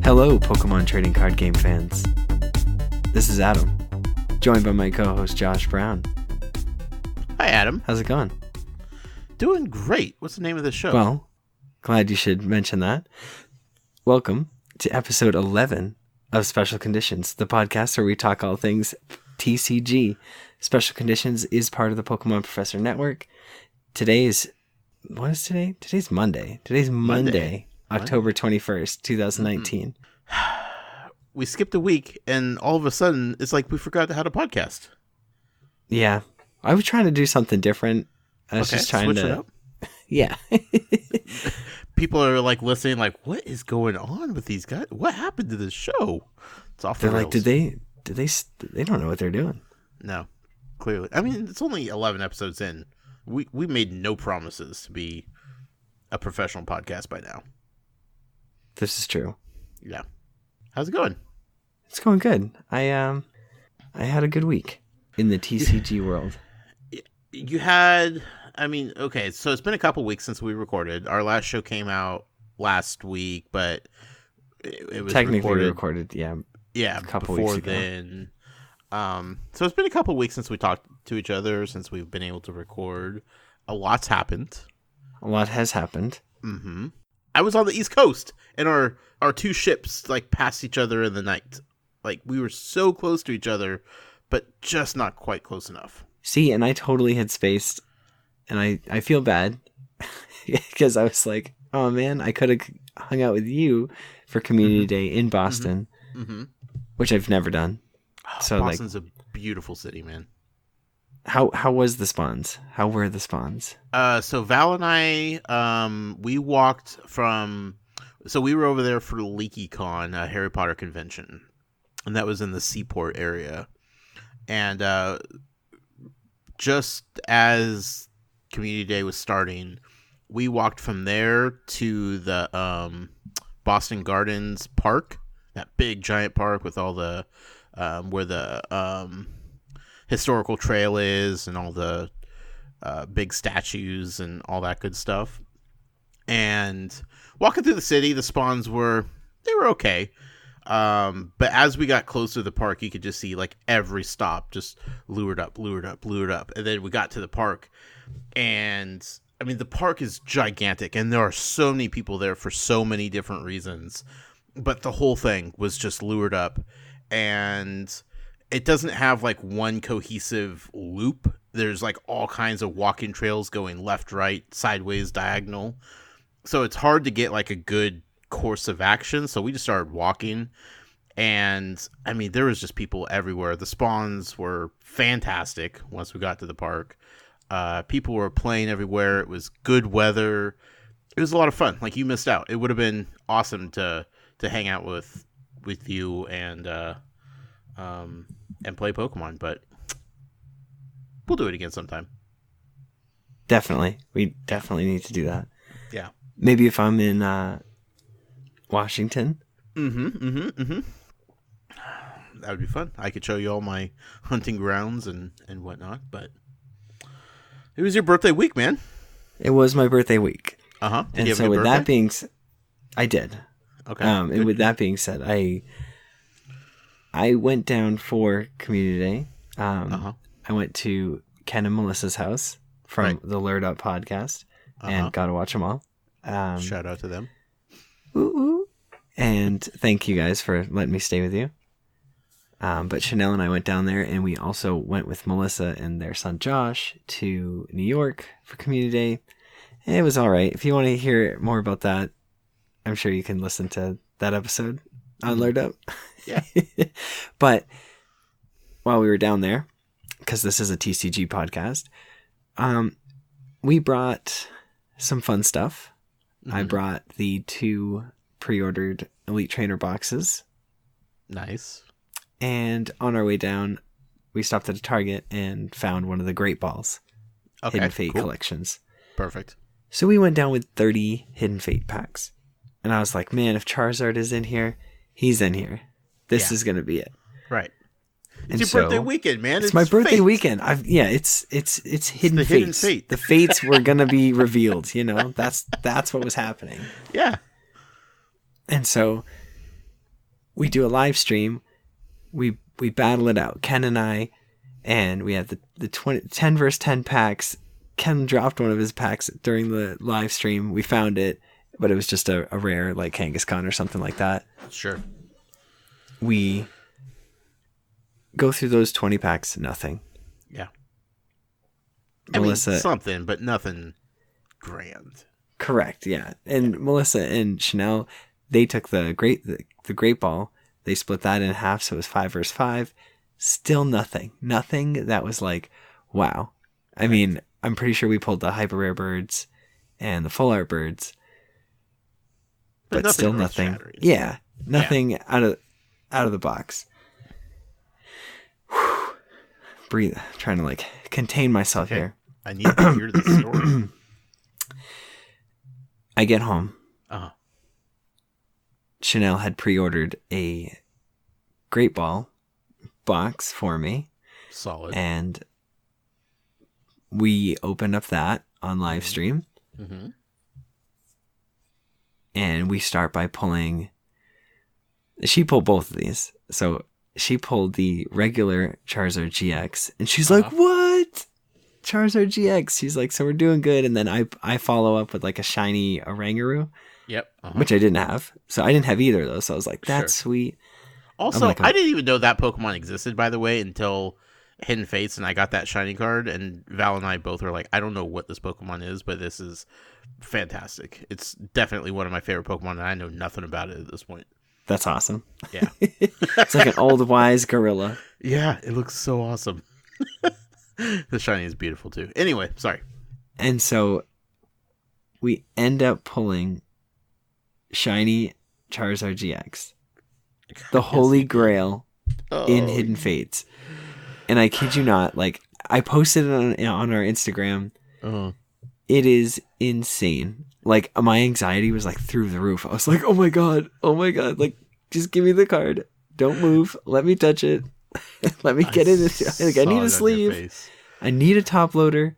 Hello, Pokemon trading card game fans. This is Adam, joined by my co-host Josh Brown. Hi, Adam. How's it going? Doing great. What's the name of the show? Well, glad you should mention that. Welcome to episode 11 of Special Conditions, the podcast where we talk all things TCG. Special Conditions is part of the Pokemon Professor Network. What is today? Today's Monday. Today's Monday. October 21st, 2019. We skipped a week, and all of a sudden, it's like we forgot how to podcast. Yeah. I was trying to do something different. I was just trying switch to... it up. Yeah. People are like listening, like, what is going on with these guys? What happened to this show? It's off the rails. Like, they don't know what they're doing. No, clearly. I mean, it's only 11 episodes in. We made no promises to be a professional podcast by now. This is true. Yeah. How's it going? It's going good. I had a good week in the TCG world. You had, okay, so it's been a couple weeks since we recorded. Our last show came out last week, but it was technically recorded, yeah, a couple before weeks ago. Then. So it's been a couple weeks since we talked to each other, since we've been able to record. A lot's happened. A lot has happened. Mm-hmm. I was on the East Coast, and our two ships like passed each other in the night. Like, we were so close to each other, but just not quite close enough. See, and I totally had spaced, and I feel bad because I was like, oh man, I could have hung out with you for Community Day in Boston, which I've never done. Oh, so Boston's a beautiful city, man. How was the spawns? How were the spawns? So Val and I, we walked from... So we were over there for LeakyCon, a Harry Potter convention. And that was in the Seaport area. And just as Community Day was starting, we walked from there to the Boston Gardens Park. That big, giant park with all the... where the... historical trail is and all the big statues and all that good stuff. And walking through the city, the spawns were okay. But as we got closer to the park, you could just see like every stop just lured up. And then we got to the park, and I mean, the park is gigantic and there are so many people there for so many different reasons, but the whole thing was just lured up, and it doesn't have like one cohesive loop. There's like all kinds of walking trails going left, right, sideways, diagonal. So it's hard to get like a good course of action. So we just started walking, and I mean, there was just people everywhere. The spawns were fantastic once we got to the park. People were playing everywhere. It was good weather. It was a lot of fun. Like, you missed out. It would have been awesome to hang out with you and play Pokemon, but we'll do it again sometime. Definitely. We definitely need to do that. Yeah. Maybe if I'm in Washington. That would be fun. I could show you all my hunting grounds and whatnot, but it was your birthday week, man. It was my birthday week. Uh-huh. And so with that being said, I did. Okay. And with that being said, I went down for Community Day. I went to Ken and Melissa's house from the Lured Up podcast and got to watch them all. Shout out to them. And thank you guys for letting me stay with you. But Chanel and I went down there, and we also went with Melissa and their son Josh to New York for Community Day. And it was all right. If you want to hear more about that, I'm sure you can listen to that episode on Lured Up. Yeah. But while we were down there, because this is a TCG podcast, we brought some fun stuff. I brought the 2 pre-ordered Elite Trainer boxes. Nice. And on our way down, we stopped at a Target and found one of the Great Balls Hidden Fate collections. Perfect. So we went down with 30 Hidden Fate packs. And I was like, man, if Charizard is in here, he's in here. This is going to be it. Right. It's your birthday weekend, man. It's my birthday weekend. It's hidden fate. The fates were gonna be revealed. You know, that's what was happening. Yeah. And so we do a live stream. We battle it out, Ken and I, and we had the 10 versus 10 packs. Ken dropped one of his packs during the live stream. We found it, but it was just a rare, like Kangaskhan or something like that. Sure. We go through those 20 packs, nothing. Yeah. Melissa, something, but nothing grand. Correct, yeah. And Melissa and Chanel, they took the great ball. They split that in half, so it was 5 versus 5. Still nothing. Nothing that was like, wow. I mean, I'm pretty sure we pulled the hyper rare birds and the full art birds, but still nothing. Yeah, nothing out of the box. Whew. Breathe. I'm trying to like contain myself here. I need to hear the story. I get home. Uh-huh. Chanel had pre-ordered a Great Ball box for me. Solid. And we opened up that on live stream. Mm-hmm. And we start by pulling... She pulled both of these. So she pulled the regular Charizard GX. And she's like, what? Charizard GX. She's like, so we're doing good. And then I follow up with like a shiny Oranguru. Yep. Which I didn't have. So I didn't have either of those. So I was like, that's sweet. Also, like, I didn't even know that Pokemon existed, by the way, until Hidden Fates, and I got that shiny card, and Val and I both were like, I don't know what this Pokemon is, but this is fantastic. It's definitely one of my favorite Pokemon, and I know nothing about it at this point. That's awesome. Yeah. It's like an old, wise gorilla. Yeah, it looks so awesome. The shiny is beautiful, too. Anyway, sorry. And so we end up pulling shiny Charizard GX. The Holy Grail in Hidden Fates. And I kid you not, like, I posted it on our Instagram. Uh-huh. It is insane. Like, my anxiety was, like, through the roof. I was like, oh my god. Like, just give me the card. Don't move. Let me touch it. Let me get it. Like, I need a sleeve. I need a top loader.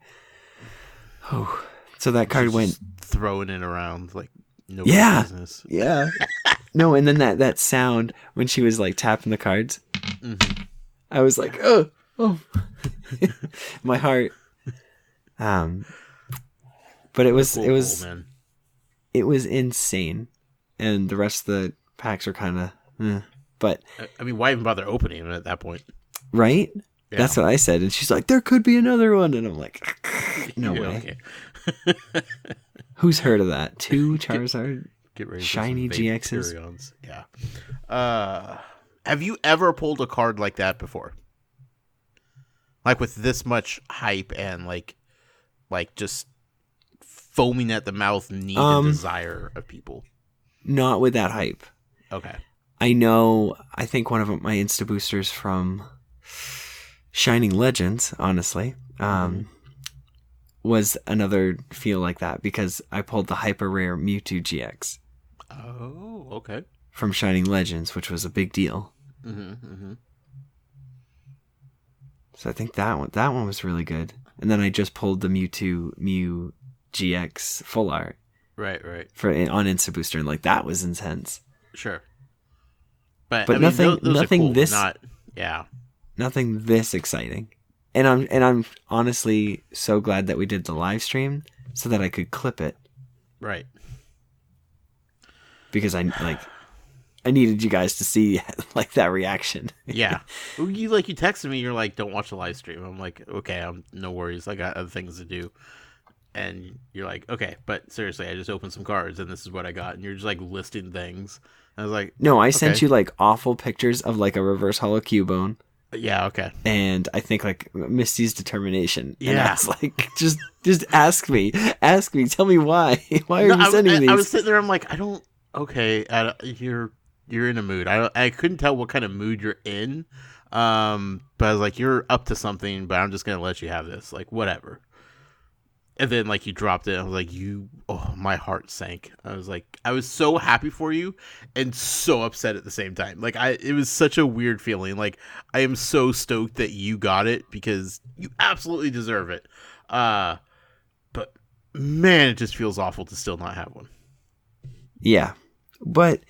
Oh, so that card went... throwing it around, like, no business. Yeah. No, and then that sound when she was like tapping the cards, I was like, oh, my heart. But it was insane, and the rest of the packs are kind of, but I mean, why even bother opening it at that point? Right? Yeah. That's what I said, and she's like, there could be another one, and I'm like, no way. Okay. Who's heard of that? 2 Charizard. Get ready shiny GXs. Yeah. Have you ever pulled a card like that before? Like with this much hype and like just foaming at the mouth need and desire of people? Not with that hype. Okay. I think one of my Insta boosters from Shining Legends, honestly, was another feel like that because I pulled the hyper rare Mewtwo GX. Oh, okay. From Shining Legends, which was a big deal. So I think that one was really good. And then I just pulled the Mew GX full art. Right. On Insta Booster, and like that was intense. Sure. But I mean, nothing cool, this nothing this exciting. And I'm honestly so glad that we did the live stream so that I could clip it. Right. Because I needed you guys to see like that reaction. Yeah. You texted me, you're like, don't watch the live stream. I'm like, okay, no worries. I got other things to do. And you're like, okay, but seriously, I just opened some cards and this is what I got. And you're just like listing things. I was like, no, I sent you like awful pictures of like a reverse hollow Cubone. Yeah, okay. And I think like Misty's determination. Yeah. And I was like, just ask me. Tell me why. Why are you sending these? I was sitting there, I'm like, okay, you're in a mood. I couldn't tell what kind of mood you're in. But I was like, you're up to something, but I'm just going to let you have this. Like, whatever. And then like you dropped it. I was like, my heart sank. I was like, I was so happy for you and so upset at the same time. Like it was such a weird feeling. Like I am so stoked that you got it because you absolutely deserve it. But man, it just feels awful to still not have one. Yeah. But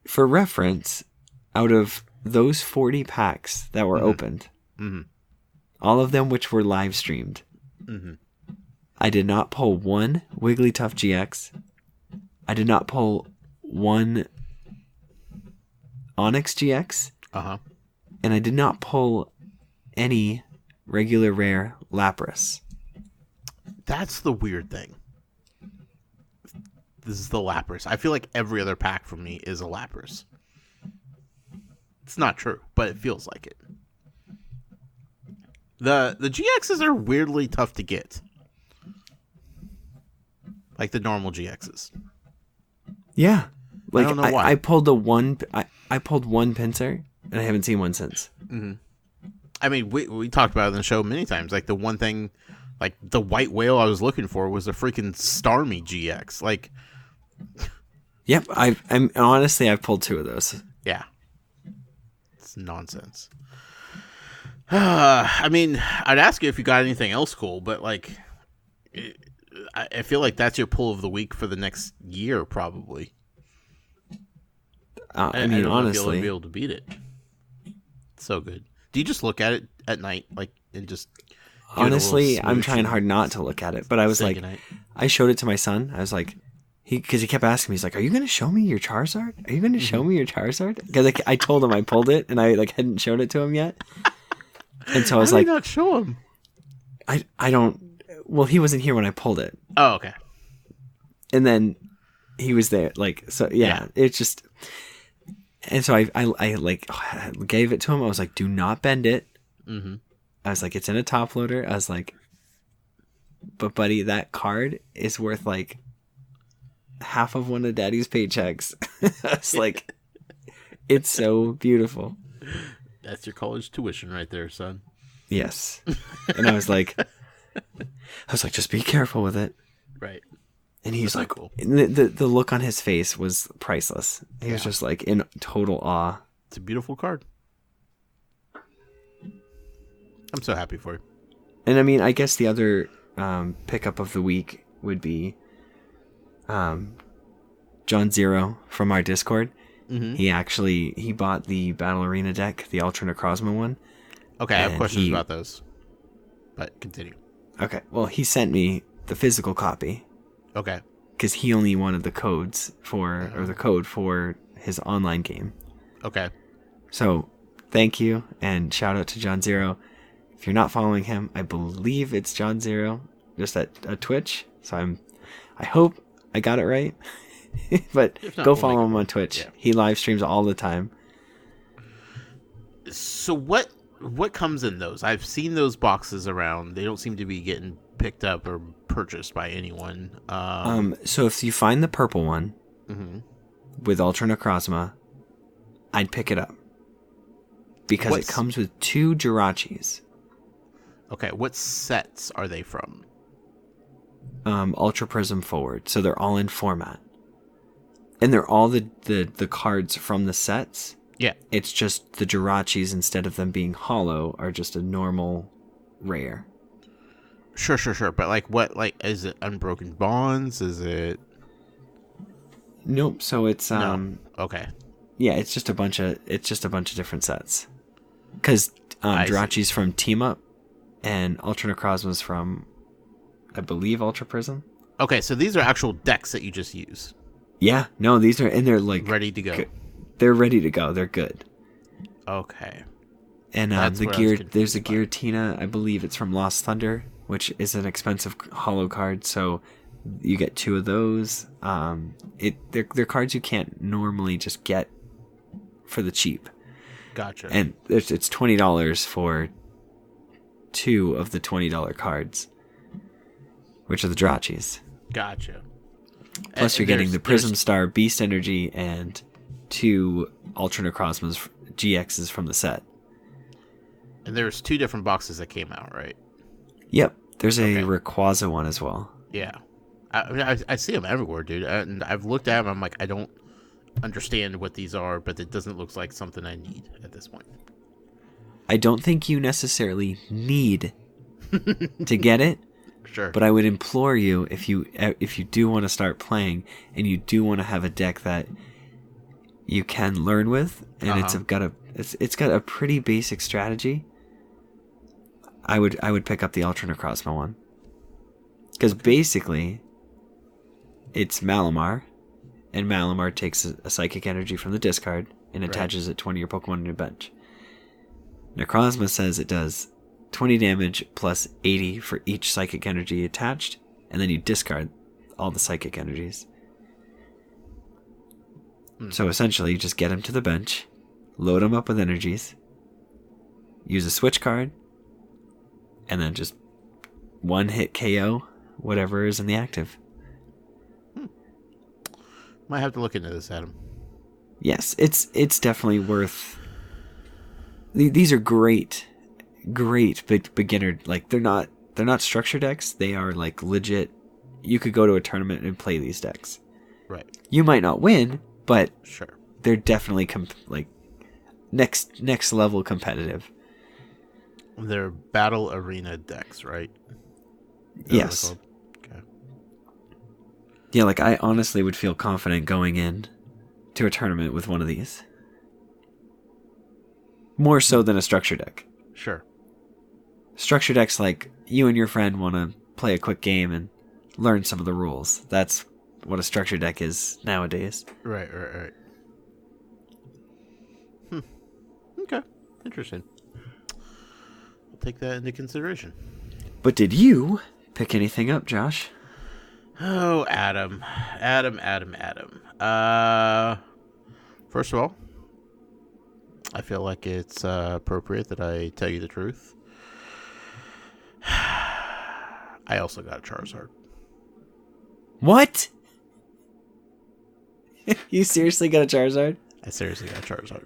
for reference, out of those 40 packs that were opened, all of them which were live streamed, I did not pull one Wigglytuff GX. I did not pull one Onyx GX. And I did not pull any regular rare Lapras. That's the weird thing. This is the Lapras. I feel like every other pack from me is a Lapras. It's not true, but it feels like it. The GXs are weirdly tough to get. Like the normal GXs. Yeah. Like, I don't know why. I pulled one Pinsir, and I haven't seen one since. I mean, we talked about it in the show many times. Like, the one thing, like, the white whale I was looking for was a freaking Starmie GX. Like... Yep, I'm honestly, I've pulled 2 of those. Yeah. It's nonsense. I mean, I'd ask you if you got anything else cool, but, like... I feel like that's your pull of the week for the next year, probably. I mean, honestly, you'll be able to beat it. It's so good. Do you just look at it at night, like, and just? Honestly, I'm trying hard not to look at it, but I was like, I showed it to my son. I was like, because he kept asking me, he's like, "Are you going to show me your Charizard? Are you going to show me your Charizard?" Because I told him I pulled it, and I hadn't showed it to him yet. And so I was like, not show him. I don't. Well, he wasn't here when I pulled it. Oh, okay. And then he was there, like, so. Yeah. It's just. And so I like gave it to him. I was like, "Do not bend it." I was like, "It's in a top loader." I was like, "But buddy, that card is worth like half of one of Daddy's paychecks." I was like, "It's so beautiful." That's your college tuition right there, son. Yes. And I was like, just be careful with it. Right. And he's like, cool. The look on his face was priceless. He was just like in total awe. It's a beautiful card. I'm so happy for you. And I mean, I guess the other pickup of the week would be John Zero from our Discord. He bought the Battle Arena deck, the Ultra Necrozma one. Okay, I have questions about those. But continue. Okay, well, he sent me the physical copy. Okay. Because he only wanted the codes or the code for his online game. Okay. So, thank you, and shout out to John Zero. If you're not following him, I believe it's John Zero, just at Twitch. So I hope I got it right. But go follow him on Twitch. Yeah. He live streams all the time. So what comes in those? I've seen those boxes around. They don't seem to be getting picked up or purchased by anyone. So if you find the purple one with Ultra Necrozma, I'd pick it up. Because it comes with 2 Jirachis. Okay, what sets are they from? Ultra Prism Forward. So they're all in format. And they're all the cards from the sets. Yeah. It's just the Jirachis, instead of them being hollow, are just a normal rare. Sure. But what is it Unbroken Bonds? Is it? Nope. So it's No. Okay. Yeah, it's just a bunch of different sets. Because Jirachi's from Team Up, and Ultra Necrozma's from, I believe, Ultra Prism. Okay, so these are actual decks that you just use. Yeah, no, these are, and they're like ready to go. They're ready to go. They're good. Okay. And there's a Giratina, I believe it's from Lost Thunder, which is an expensive holo card, so you get 2 of those. They're cards you can't normally just get for the cheap. Gotcha. And it's $20 for 2 of the $20 cards, which are the Jirachis. Gotcha. Plus, you're getting the Prism Star, Beast Energy, and 2 Ultra Necrozmas GXs from the set. And there's 2 different boxes that came out, right? Yep. There's a Rayquaza one as well. Yeah. I see them everywhere, dude. And I've looked at them. I'm like, I don't understand what these are, but it doesn't look like something I need at this point. I don't think you necessarily need to get it. Sure. But I would implore you, if you do want to start playing and you do want to have a deck that you can learn with, and it's got a pretty basic strategy. I would pick up the Ultra Necrozma one. Because basically, it's Malamar, and Malamar takes a psychic energy from the discard and attaches it to one of your Pokemon on your bench. Necrozma says it does 20 damage plus 80 for each psychic energy attached, and then you discard all the psychic energies. So essentially, you just get him to the bench, load him up with energies, use a switch card, and then just one hit KO whatever is in the active. Might have to look into this, Adam. Yes, it's definitely worth. These are great beginner. Like they're not structure decks. They are like legit. You could go to a tournament and play these decks. Right. You might not win, but sure, they're definitely like next level competitive. They're battle arena decks, right? Yes. Okay. Yeah, like I honestly would feel confident going in to a tournament with one of these. More so than a structure deck. Sure. Structure decks, like you and your friend want to play a quick game and learn some of the rules. That's what a structure deck is nowadays. Right. Okay. Interesting. I'll take that into consideration. But did you pick anything up, Josh? Oh, Adam. First of all, I feel like it's appropriate that I tell you the truth. I also got a Charizard. What? You seriously got a Charizard? I seriously got a Charizard.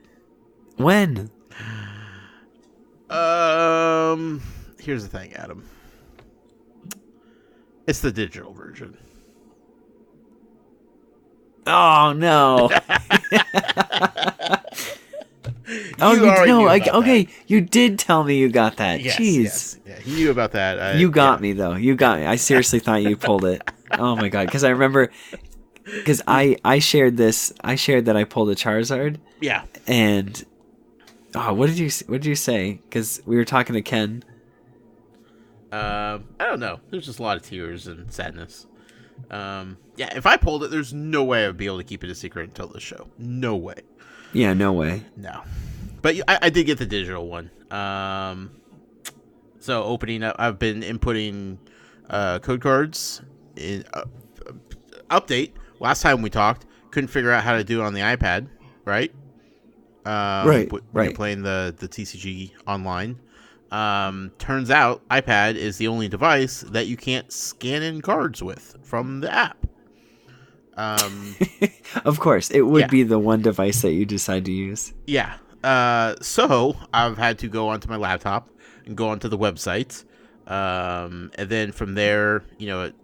When? Here's the thing, Adam. It's the digital version. Oh no! Okay. You did tell me you got that. Yes, Jeez. yes. Yeah, he knew about that. You got me though. You got me. I seriously thought you pulled it. Oh my god! Because I remember, because I shared this. I shared that I pulled a Charizard. Yeah. And what did you say? Because we were talking to Ken. I don't know. There's just a lot of tears and sadness. Yeah, if I pulled it, there's no way I would be able to keep it a secret until this show. No way. Yeah, no way. No. But I did get the digital one. So opening up, I've been inputting code cards. In update. Last time we talked, couldn't figure out how to do it on the iPad, right? Right. When you're playing the TCG online. Turns out iPad is the only device that you can't scan in cards with from the app. Of course, it would be the one device that you decide to use. Yeah. So I've had to go onto my laptop and go onto the website. And then from there, it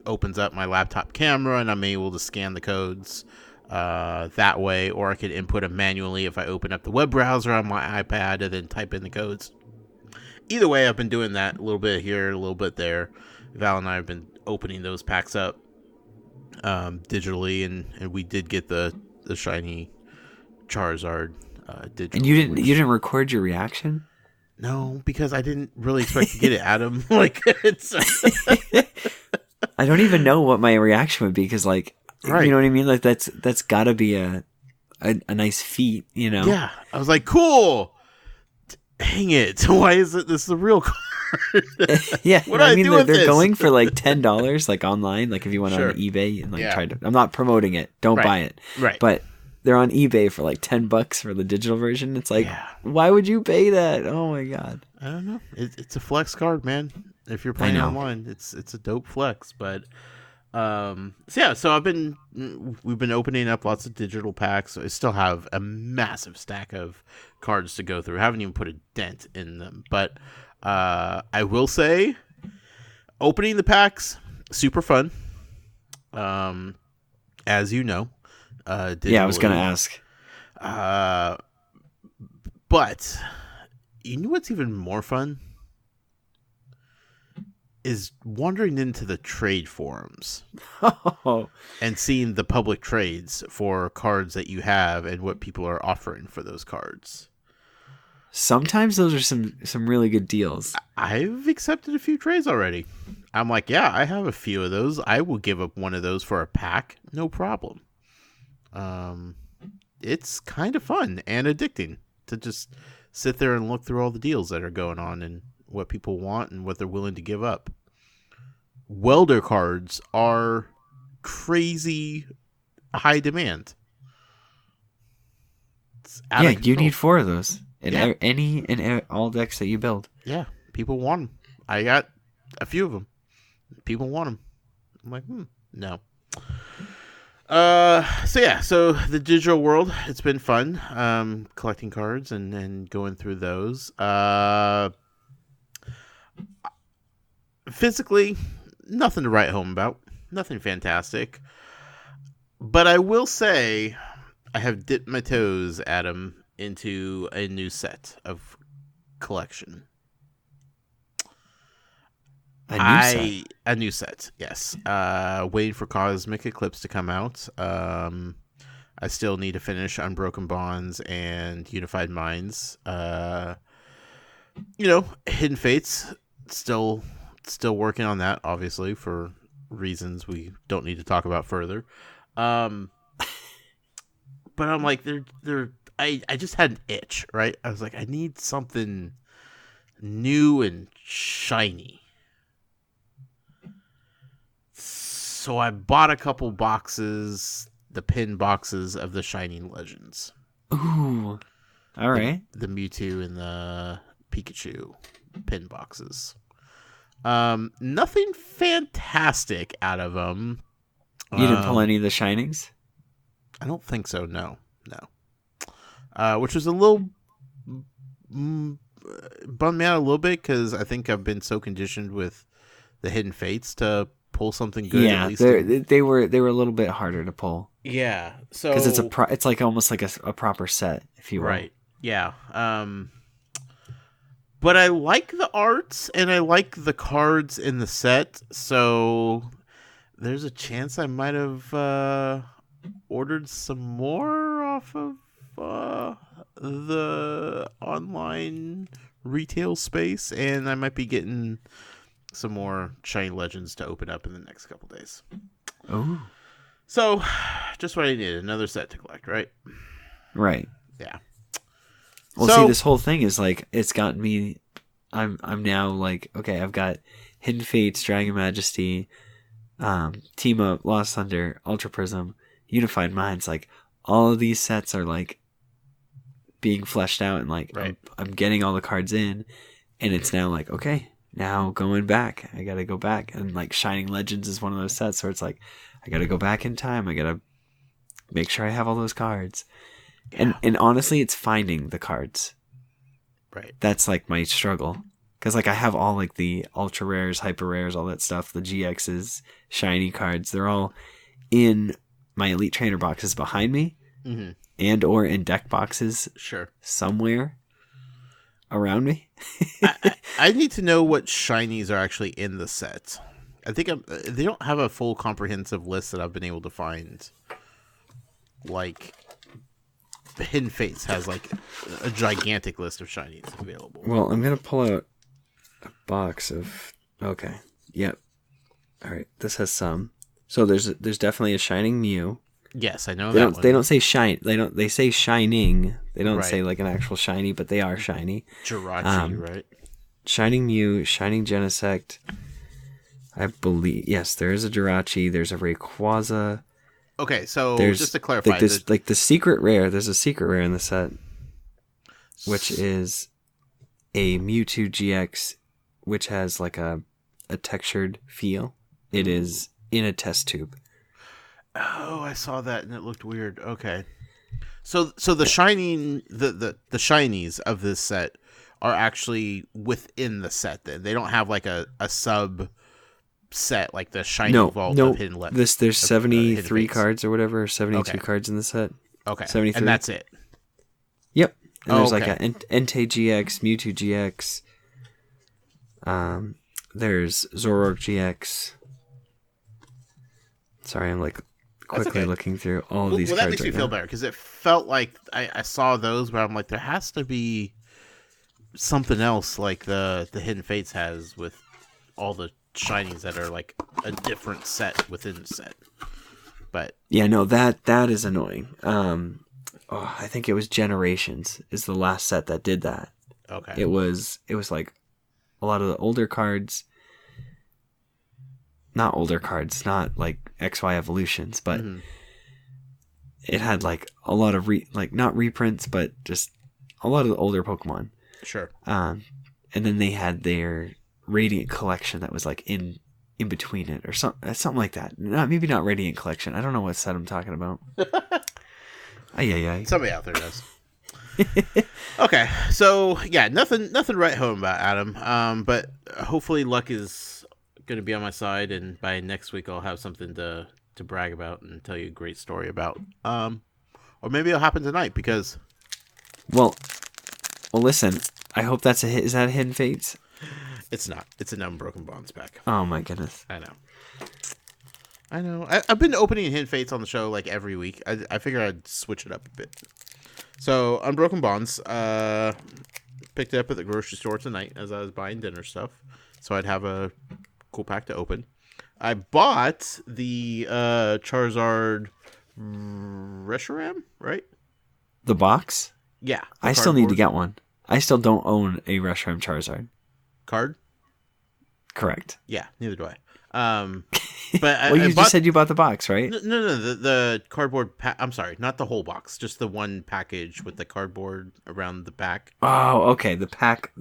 opens up my laptop camera and I'm able to scan the codes that way, or I could input them manually if I open up the web browser on my iPad and then type in the codes. Either way, I've been doing that a little bit here, a little bit there. Val and I have been opening those packs up digitally, and we did get the shiny Charizard digitally. And you didn't record your reaction? No, because I didn't really expect to get it, Adam. It's I don't even know what my reaction would be, because right. You know what I mean? Like that's got to be a nice feat, Yeah, I was like, cool. Dang it! Why is it this is the real card? Yeah, what do I do with they're this? going for like $10, like online. Like if you went on eBay and try to, I'm not promoting it. Don't buy it. Right. But they're on eBay for like $10 for the digital version. It's like, why would you pay that? Oh my god. I don't know. It's a flex card, man. If you're playing online, it's a dope flex. But so we've been opening up lots of digital packs. I still have a massive stack of cards to go through. I haven't even put a dent in them, but I will say, opening the packs, super fun. As you know, I was gonna ask. But you know what's even more fun? is wandering into the trade forums Oh, and seeing the public trades for cards that you have and what people are offering for those cards. sometimes those are some really good deals. I've accepted a few trades already. I'm like, yeah, I have a few of those. I will give up one of those for a pack, no problem. It's kind of fun and addicting to just sit there and look through all the deals that are going on and what people want and what they're willing to give up. Welder cards are crazy high demand. It's out Yeah, of you control. need 4 of those in Yeah. any and all decks that you build. Yeah, people want them. I got a few of them. People want them. I'm like, no. So the digital world, it's been fun. Collecting cards and going through those. Physically, nothing to write home about. Nothing fantastic. But I will say, I have dipped my toes, Adam, into a new set of collection. A new set, yes. Waiting for Cosmic Eclipse to come out. I still need to finish Unbroken Bonds and Unified Minds. Hidden Fates, still working on that, obviously, for reasons we don't need to talk about further. But I'm like, I just had an itch, right? I was like, I need something new and shiny. So I bought a couple boxes, the pin boxes of the Shining Legends. Ooh, all right. The Mewtwo and the Pikachu pin boxes. Nothing fantastic out of them. You didn't pull any of the Shinings? I don't think so. No. Which was a little bummed me out a little bit because I think I've been so conditioned with the Hidden Fates to pull something good. Yeah, at least they were a little bit harder to pull. Yeah, so because it's like almost like a proper set, if you will. Right. Yeah. But I like the arts and I like the cards in the set, so there's a chance I might have ordered some more off of the online retail space, and I might be getting some more Shiny Legends to open up in the next couple days. Oh. So, just what I needed, another set to collect, right? Right. Yeah. Well, see, this whole thing is like, it's gotten me, I'm now like, okay, I've got Hidden Fates, Dragon Majesty, Team Up, Lost Thunder, Ultra Prism, Unified Minds, like, all of these sets are like being fleshed out, and like, right. I'm getting all the cards in, and it's now like, okay, now going back, I gotta go back, and like Shining Legends is one of those sets where it's like, I gotta go back in time, I gotta make sure I have all those cards. Yeah. And honestly, it's finding the cards. Right. That's like my struggle. Because like I have all like the ultra rares, hyper rares, all that stuff, the GXs, shiny cards. They're all in my Elite Trainer boxes behind me, mm-hmm. and or in deck boxes somewhere around me. I need to know what shinies are actually in the set. I think they don't have a full comprehensive list that I've been able to find. Like, the Hidden Fates has like a gigantic list of shinies available. Well, I'm gonna pull out a box of. Okay. Yep. All right. This has some. So there's definitely a Shining Mew. Yes, I know that one. They don't say shine. They say shining. They don't right. say like an actual shiny, but they are shiny. Jirachi, right? Shining Mew, Shining Genesect. I believe, yes, there is a Jirachi. There's a Rayquaza. Okay, so there's, just to clarify, like the secret rare. There's a secret rare in the set, which is a Mewtwo GX, which has like a textured feel. It is in a test tube. Oh, I saw that and it looked weird. Okay, so the shining the shinies of this set are actually within the set. Then they don't have like a sub set like the shiny vault of Hidden Legends. There's 73 cards or whatever, 72 cards in the set. Okay, 73, and that's it. Yep. And there's like a Entei GX, Mewtwo GX, There's Zoroark GX. Sorry, I'm like quickly looking through all of these cards. Well, that makes me feel now. better because it felt like I saw those, but I'm like, there has to be something else like the Hidden Fates has with all the shinies that are like a different set within the set. But yeah, no, that is annoying. I think it was Generations is the last set that did that. Okay. It was like a lot of the older cards. Not older cards, not like XY evolutions, but it had like a lot of not reprints, but just a lot of the older Pokemon. Sure. And then they had their Radiant collection that was like in between it or something like that. Maybe not Radiant collection. I don't know what set I'm talking about. Ay. Somebody out there does. Okay, so yeah, nothing to write home about, Adam. But hopefully luck is going to be on my side, and by next week I'll have something to brag about and tell you a great story about. Or maybe it'll happen tonight because. Well, listen. I hope that's a hit. Is that a Hidden Fates? It's not. It's an Unbroken Bonds pack. Oh my goodness. I know. I've been opening Hidden Fates on the show like every week. I figure I'd switch it up a bit. So Unbroken Bonds, picked it up at the grocery store tonight as I was buying dinner stuff. So I'd have a cool pack to open. I bought the Charizard Reshiram, right? The box? Yeah. I still need to get one. I still don't own a Reshiram Charizard. Card? Correct. Yeah, neither do I. But well, you just said you bought the box, right? No, the cardboard. I'm sorry, not the whole box, just the one package with the cardboard around the back. Oh, okay. The pack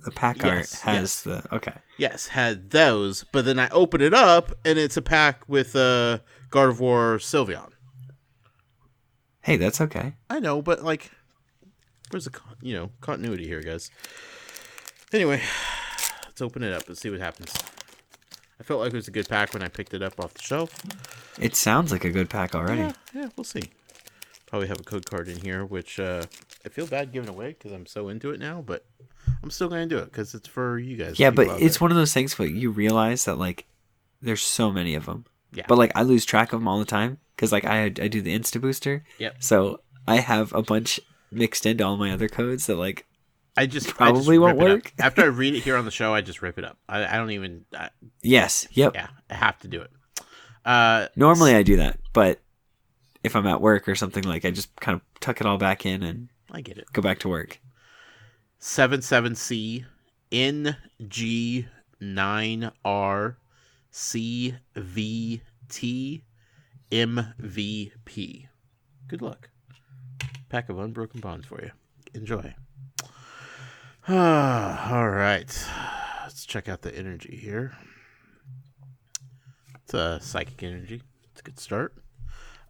art has the okay. Yes, had those, but then I open it up and it's a pack with Gardevoir Sylveon. Hey, that's okay. I know, but like, where's the continuity here, guys? Anyway, let's open it up and see what happens. I felt like it was a good pack when I picked it up off the shelf. It sounds like a good pack already. Yeah, we'll see. Probably have a code card in here, which I feel bad giving away because I'm so into it now, but I'm still going to do it because it's for you guys. Yeah, but it's one of those things where you realize that, like, there's so many of them. Yeah. But, like, I lose track of them all the time because, like, I do the Insta Booster. Yep. So I have a bunch mixed into all my other codes that, like, I just won't work. After I read it here on the show, I just rip it up. I don't even. Yes. Yep. Yeah, I have to do it. Normally I do that, but if I'm at work or something, like, I just kind of tuck it all back in and I get it. Go back to work. 77C NG9R CVT MVP. Good luck. Pack of Unbroken Bonds for you. Enjoy. All right. Let's check out the energy here. It's a psychic energy. It's a good start.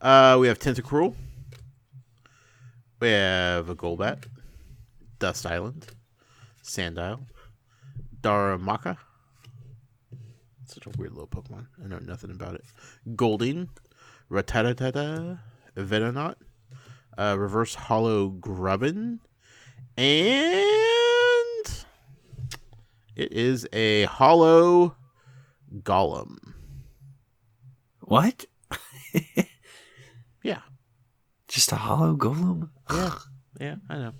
We have Tentacruel. We have a Golbat. Dust Island. Sandile. Darumaka. Such a weird little Pokemon. I know nothing about it. Golding. Rattata. Venonat. Reverse Hollow Grubbin. And it is a Hollow Golem. What? Yeah. Just a Hollow Golem? Yeah, I know.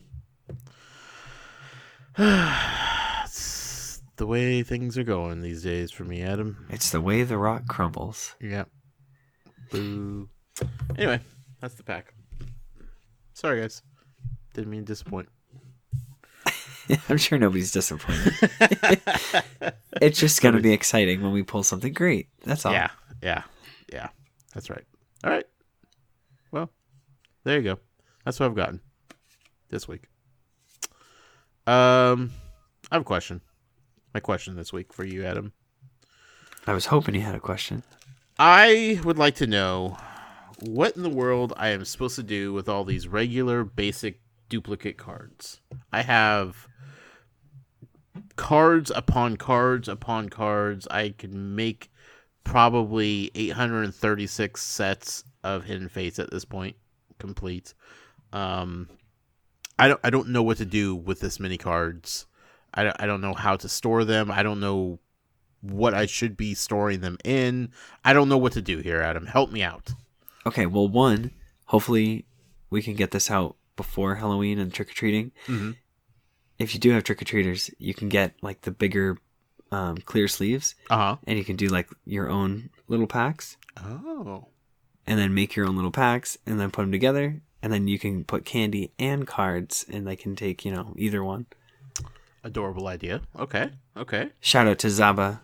It's the way things are going these days for me, Adam. It's the way the rock crumbles. Yeah. Boo. Anyway, that's the pack. Sorry, guys. Didn't mean to disappoint. I'm sure nobody's disappointed. It's just going to be exciting when we pull something great. That's all. Yeah. That's right. All right. Well, there you go. That's what I've gotten this week. I have a question. My question this week for you, Adam. I was hoping you had a question. I would like to know what in the world I am supposed to do with all these regular, basic duplicate cards. I have cards upon cards upon cards. I can make probably 836 sets of Hidden Fates at this point complete. I don't know what to do with this many cards. I don't know how to store them. I don't know what I should be storing them in. I don't know what to do here, Adam. Help me out. Okay, well, one, hopefully we can get this out before Halloween and trick-or-treating. Mm-hmm. If you do have trick-or-treaters, you can get like the bigger clear sleeves. Uh-huh. And you can do like your own little packs. Oh. And then make your own little packs and then put them together. And then you can put candy and cards and they can take, either one. Adorable idea. Okay. Shout out to Zaba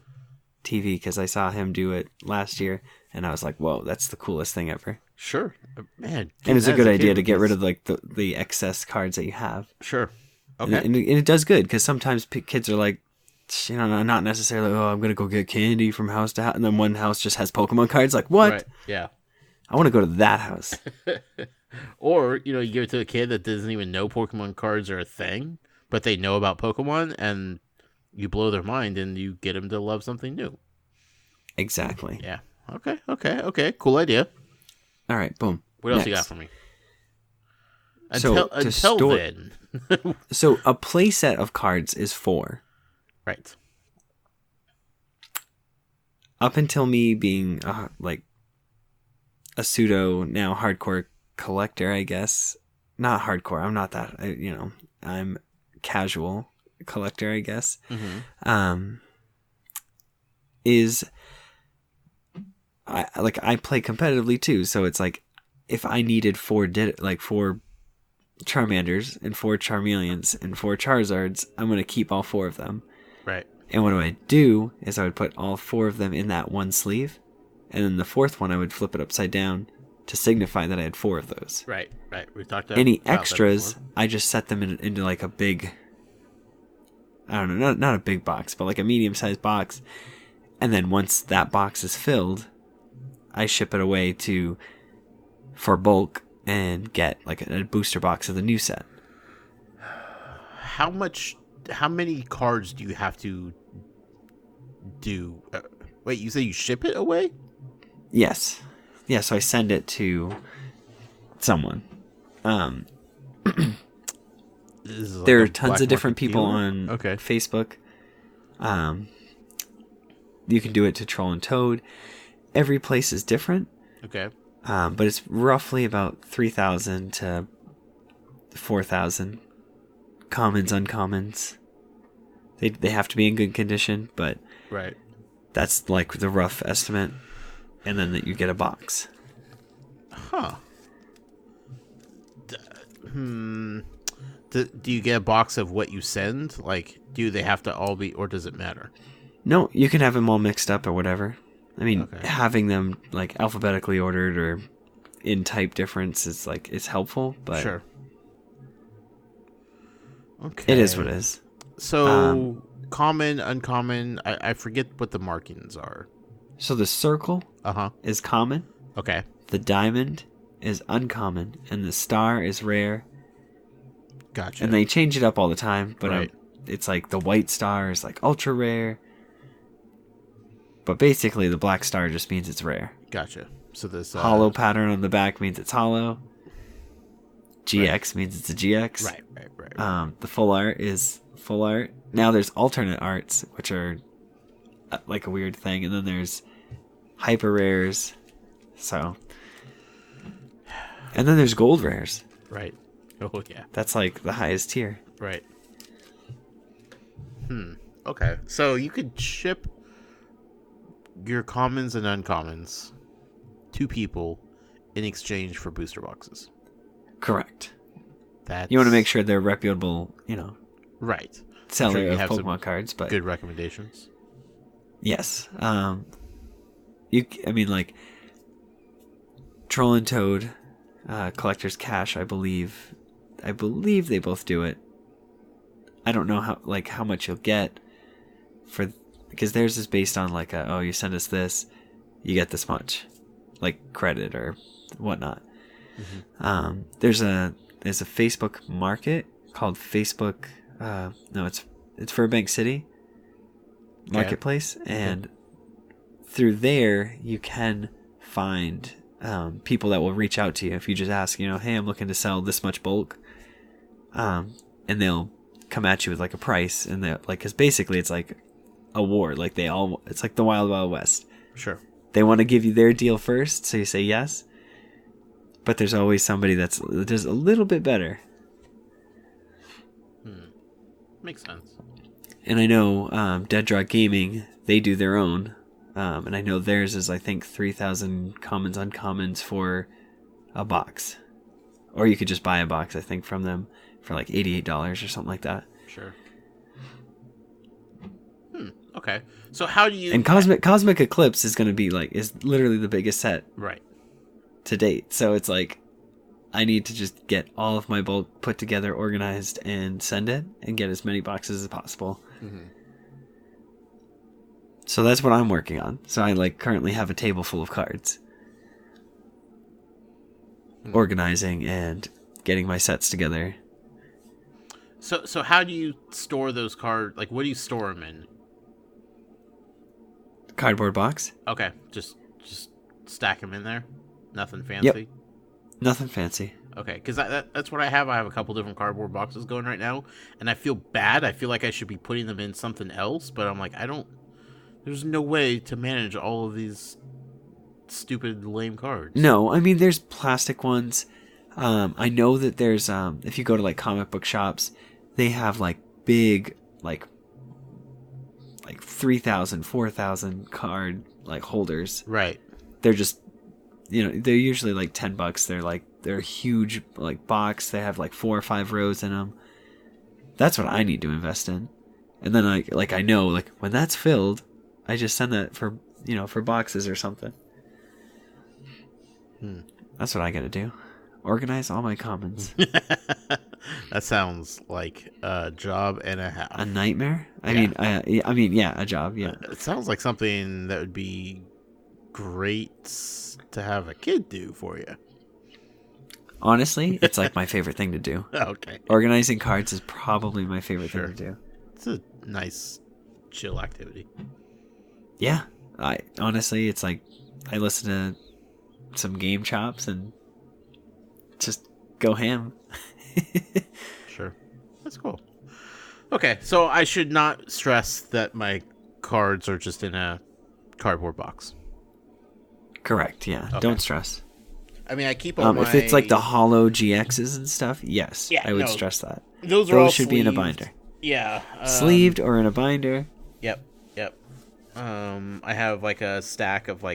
TV because I saw him do it last year. And I was like, whoa, that's the coolest thing ever. Sure. Man. And it's a good idea to get rid of like the excess cards that you have. Sure. Okay. And it does good because sometimes kids are like, not necessarily, oh, I'm going to go get candy from house to house. And then one house just has Pokemon cards. Like, what? Right. Yeah. I want to go to that house. Or, you give it to a kid that doesn't even know Pokemon cards are a thing, but they know about Pokemon, and you blow their mind and you get them to love something new. Exactly. Yeah. Okay. Cool idea. All right, boom. What else Next. you got for me? So Until then. So a play set of cards is 4. Right. Up until me being like a pseudo now hardcore collector, I guess. Not hardcore. I'm not that. I'm casual collector, I guess. Mm-hmm. I play competitively too, so it's like if I needed 4 Charmanders and 4 Charmeleons and 4 Charizards, I'm gonna keep all 4 of them. Right. And what I would do is I would put all 4 of them in that one sleeve, and then the 4th one I would flip it upside down to signify that I had 4 of those. Right. We talked about Any that extras, before. I just set them into like a big, I don't know, not a big box, but like a medium-sized box. And then once that box is filled, I ship it away for bulk and get like a booster box of the new set. How many cards do you have to do? Wait, you say you ship it away? Yes. Yeah, so I send it to someone. There are tons of different people on Facebook. You can do it to Troll and Toad. Every place is different. Okay. But it's roughly about 3,000 to 4,000 commons, uncommons. They have to be in good condition, but right. That's like the rough estimate. And then that you get a box. Huh. Do you get a box of what you send? Like, do they have to all be, or does it matter? No, you can have them all mixed up or whatever. I mean, Okay. having them like alphabetically ordered or in type difference is like it's helpful, but Sure. Okay. it is what it is. So common, uncommon. I forget what the markings are. So the circle Uh-huh. is common, Okay. the diamond is uncommon, and the star is rare. Gotcha. And they change it up all the time, but Right. it's like the white star is like ultra rare. But basically, the black star just means it's rare. Gotcha. So this Hollow pattern on the back means it's hollow. GX means it's a GX. Right. The full art is full art. Now there's alternate arts, which are like a weird thing, and then there's hyper rares. So, and then there's gold rares. Right. Oh yeah. That's like the highest tier. Right. Okay. So you could ship your commons and uncommons to people in exchange for booster boxes. Correct. That's... You want to make sure they're reputable, right. seller you of have Pokemon some cards, but good recommendations. yes. Like Troll and Toad, Collector's Cash, I believe they both do it. I don't know how much you'll get because theirs is based on like you send us this, you get this much, like credit or whatnot. Mm-hmm. There's a Facebook market called Facebook. It's Burbank City Marketplace, and through there you can find people that will reach out to you if you just ask, hey, I'm looking to sell this much bulk, and they'll come at you with like a price, and they're like, because basically it's like a war. Like it's like the Wild Wild West. Sure. They want to give you their deal first, so you say yes. But there's always somebody that does a little bit better. Makes sense. And I know Dead Draw Gaming, they do their own. And I know theirs is, I think, 3,000 commons, uncommons for a box. Or you could just buy a box, I think, from them for like $88 or something like that. Sure. Okay. So how do you... And Cosmic Eclipse is going to be is literally the biggest set right to date. So it's like, I need to just get all of my bulk put together, organized, and send it, and get as many boxes as possible. Mm-hmm. So that's what I'm working on. So I currently have a table full of cards. Organizing and getting my sets together. So how do you store those cards? Like, what do you store them in? Cardboard box. Okay, just stack them in there. Nothing fancy. Yep. Nothing fancy. Okay, because that's what I have. I have a couple different cardboard boxes going right now, and I feel bad. I feel like I should be putting them in something else, but I'm like, there's no way to manage all of these stupid lame cards. No, I mean, there's plastic ones. I know that there's if you go to comic book shops, they have big 3,000, 4,000 card holders. Right. They're just they're usually $10. They're a huge box. They have 4 or 5 rows in them. That's what I need to invest in. And then I know when that's filled, I just send that for for boxes or something. That's what I got to do. Organize all my commons. That sounds like a job and a half. A nightmare? I mean, yeah, a job. Yeah. It sounds like something that would be great to have a kid do for you. Honestly, it's my favorite thing to do. Okay. Organizing cards is probably my favorite thing to do. It's a nice, chill activity. Yeah. Honestly, it's I listen to some game chops and just go ham. Sure. That's cool. Okay, so I should not stress that my cards are just in a cardboard box. Correct, yeah. Okay. Don't stress. I mean, I keep all if it's the hollow GXs and stuff, yes, I would stress that. Those all should be in a binder. Yeah. Sleeved or in a binder. Yep. I have a stack of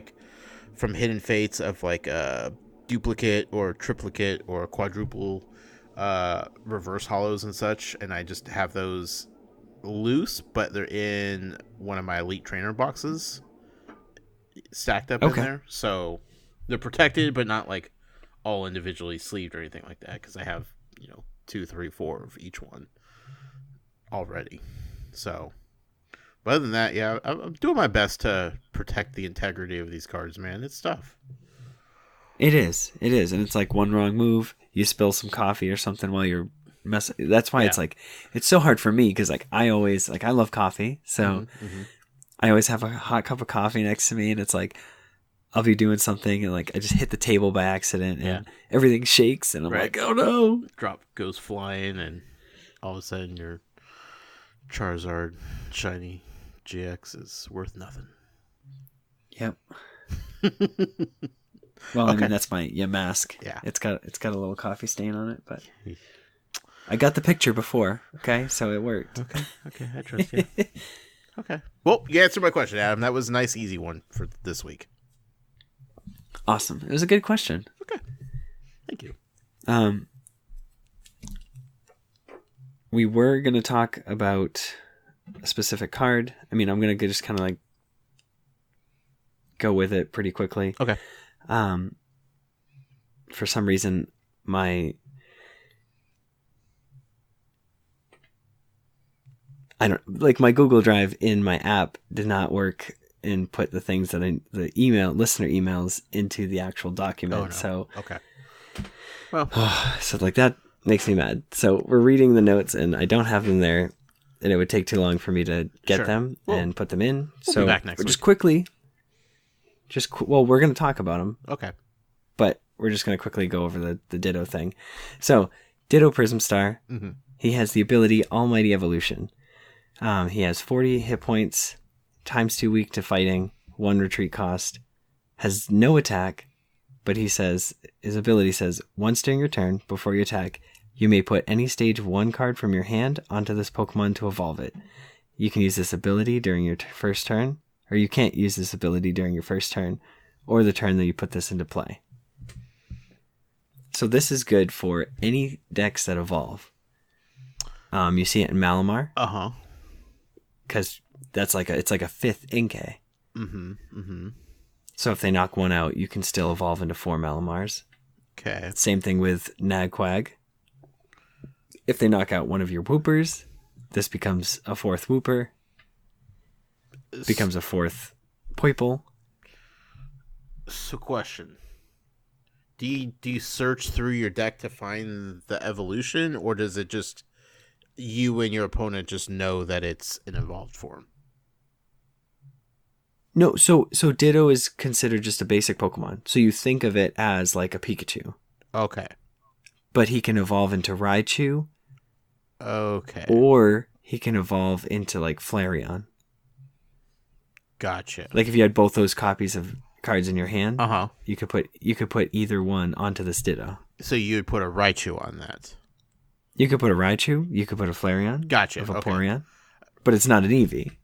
from Hidden Fates of a duplicate or triplicate or quadruple reverse hollows and such, and I just have those loose, but they're in one of my Elite Trainer boxes stacked up in there, so they're protected but not all individually sleeved or anything like that, because I have 2, 3, 4 of each one already. So but other than that, yeah, I'm doing my best to protect the integrity of these cards, man. It's tough. It is, and it's one wrong move, you spill some coffee or something while you're messing. That's why it's it's so hard for me, because I always I love coffee, so I always have a hot cup of coffee next to me, and it's I'll be doing something and I just hit the table by accident and everything shakes, and I'm oh no, drop goes flying, and all of a sudden your Charizard shiny GX is worth nothing. Yep. Well, I mean, that's my mask. Yeah. It's got a little coffee stain on it, but I got the picture before, okay? So it worked. Okay, I trust you. Okay. Well, you answered my question, Adam. That was a nice, easy one for this week. Awesome. It was a good question. Okay. Thank you. We were going to talk about a specific card. I mean, I'm going to just kind of go with it pretty quickly. Okay. For some reason, my Google Drive in my app did not work and put the things that the listener emails into the actual document. Oh, no. So okay. Well, so that makes me mad. So we're reading the notes and I don't have them there, and it would take too long for me to get them and put them in. We'll be back next week. Just quickly. We're going to talk about them. Okay. But we're just going to quickly go over the Ditto thing. So, Ditto Prism Star, he has the ability Almighty Evolution. He has 40 hit points, ×2 weak to fighting, 1 retreat cost, has no attack, but he says, his ability says, once during your turn, before you attack, you may put any stage 1 card from your hand onto this Pokemon to evolve it. You can use this ability during your first turn, or you can't use this ability during your first turn, or the turn that you put this into play. So this is good for any decks that evolve. You see it in Malamar. Uh-huh. Because it's like a 5th Inkay. Mm-hmm. Mm-hmm. So if they knock one out, you can still evolve into 4 Malamars. Okay. Same thing with Nagquag. If they knock out one of your Whoopers, this becomes a 4th Whooper. Becomes a 4th Poiple. So question. Do you search through your deck to find the evolution, or does it just you and your opponent just know that it's an evolved form? No, so Ditto is considered just a basic Pokemon. So you think of it as like a Pikachu. Okay. But he can evolve into Raichu. Okay. Or he can evolve into like Flareon. Gotcha. Like if you had both those copies of cards in your hand, you could put either one onto this Ditto. So you would put a Raichu on that. You could put a Raichu, you could put a Flareon. Gotcha. A Vaporeon. But it's not an Eevee.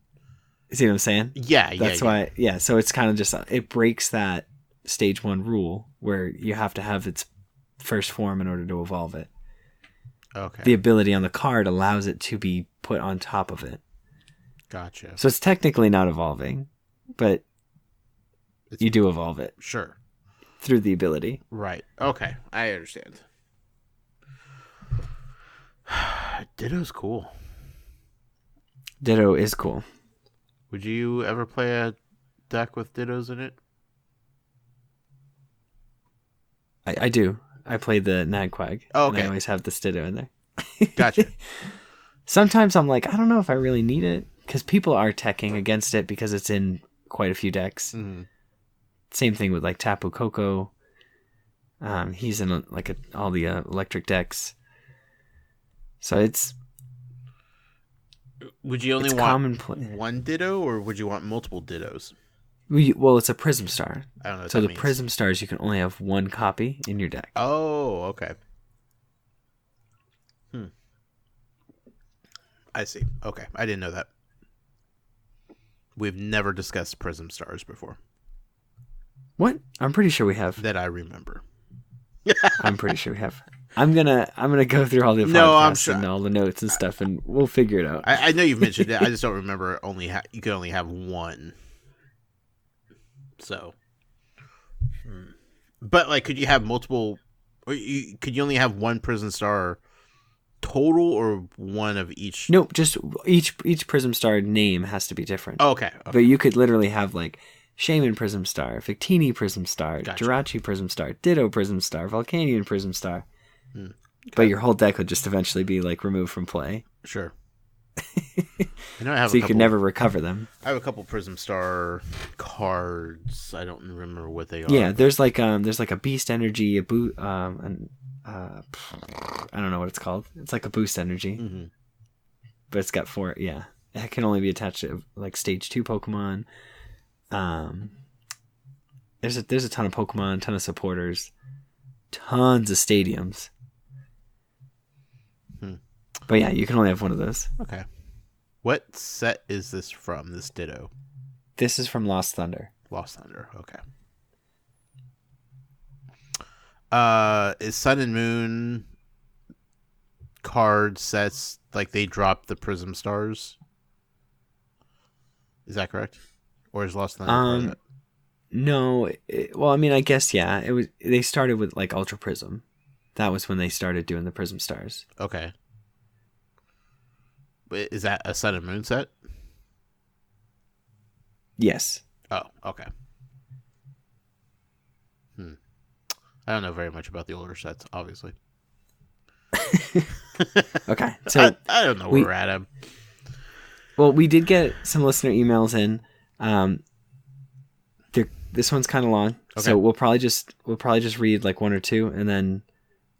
You see what I'm saying? Yeah, That's why, so it's kind of just, it breaks that stage 1 rule where you have to have its first form in order to evolve it. Okay. The ability on the card allows it to be put on top of it. Gotcha. So it's technically not evolving, but you do evolve it. Sure. Through the ability. Right. Okay. I understand. Ditto's cool. Ditto is cool. Would you ever play a deck with Dittos in it? I do. I played the Nagquag. Oh, okay. And I always have the Ditto in there. Gotcha. Sometimes I'm like, I don't know if I really need it. Because people are teching against it because it's in quite a few decks. Mm-hmm. Same thing with like Tapu Koko. He's in all the electric decks. So it's... Would you only want one Ditto, or would you want multiple Dittos? Well, it's a Prism Star. I don't know what so that the means. Prism Stars, you can only have one copy in your deck. Oh, okay. I see. Okay, I didn't know that. We've never discussed Prism Stars before. What? I'm pretty sure we have. That I remember. I'm pretty sure we have. I'm gonna go through all the podcasts and all the notes and stuff, and we'll figure it out. I know you've mentioned it. I just don't remember. You could only have one. So, but like, could you have multiple? Or could you only have one Prism Star total, or one of each? Nope, just each Prism Star name has to be different. Oh, okay. But you could literally have like Shaman Prism Star, Victini Prism Star, Gotcha. Jirachi Prism Star, Ditto Prism Star, Volcanion Prism Star. Okay. But your whole deck would just eventually be like removed from play. Sure. I know I have so you could never recover them. I have a couple Prism Star cards. I don't remember what they are. Yeah, there's like a Beast Energy, I don't know what it's called. It's like a Boost Energy, but it's got 4. Yeah, it can only be attached to like Stage 2 Pokemon. There's a ton of Pokemon, ton of supporters, tons of stadiums. But yeah, you can only have one of those. Okay. What set is this from, this Ditto? This is from Lost Thunder. Lost Thunder, okay. Is Sun and Moon card sets, like they drop the Prism Stars? Is that correct? Or is Lost Thunder no. Well, I mean, I guess, yeah. They started with like Ultra Prism. That was when they started doing the Prism Stars. Okay. But is that a Sun and Moon set? Yes. Oh, okay. I don't know very much about the older sets, obviously. Okay, so I don't know where we're at. Well, we did get some listener emails in. This one's kind of long, so we'll probably just read like one or two, and then